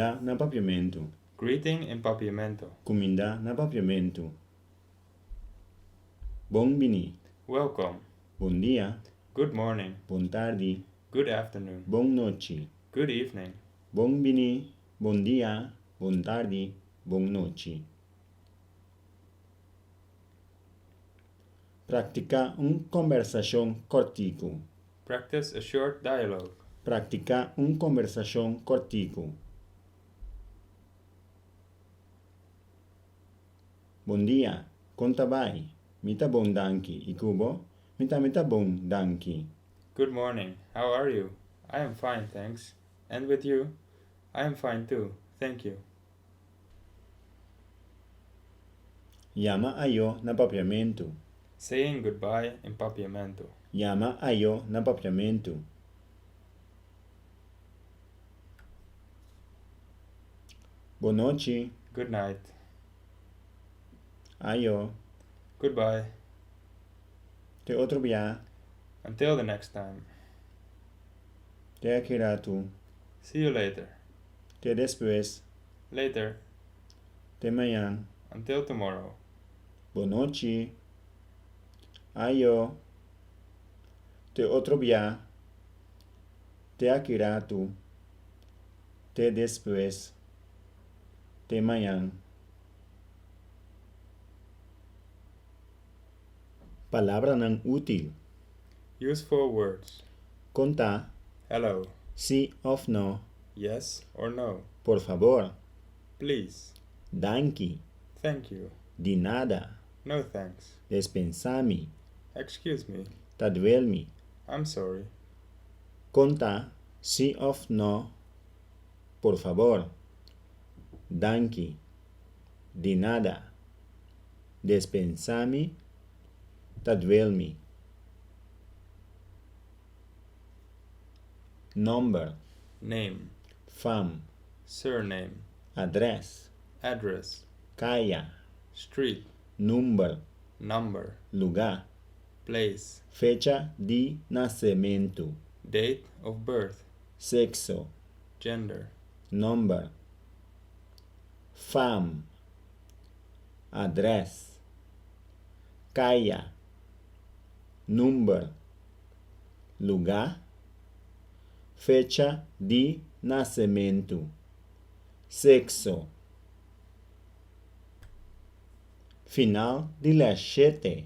Comida na papiamento. Greeting in papiamento. Comida na papiamento. Bom-vindo. Welcome. Bom dia. Good morning. Boa tarde. Good afternoon. Boa noite. Good evening. Bom-vindo. Bom dia. Boa tarde. Boa noite. Praticar conversação cortico. Practice a short dialogue. Praticar conversação cortico. Bom dia. Conta vai. Mita bom danke. E cubo? Mita bom danke. Good morning. How are you? I am fine, thanks. And with you? I am fine too. Thank you. Llama a yo na papiamento. Saying goodbye in papiamento. Llama a yo na papiamento. Boa noite. Good night. Ayo. Goodbye. Te outro dia. Until the next time. Te akiratu. See you later. Te después. Later. Te manhã. Until tomorrow. Boa noite. Ayo. Te outro dia. Te akiratu. Te después. Te manhã. Palavra não útil. Useful words. Conta. Hello. Sim ou não. Yes or no. Por favor. Please. Danke. Thank you. De nada. No thanks. Dispensame. Excuse me. Tadvelme. I'm sorry. Conta. Sim ou não. Por favor. Danke. De nada. Dispensame. Tadvelme. Number. Name. Fam. Surname. Address. Address. Caia. Street. Number. Number. Lugar. Place. Fecha de nascimento. Date of birth. Sexo. Gender. Number. Fam. Address. Caia. Number. Lugar. Fecha de nascimento. Sexo. Final de las 7.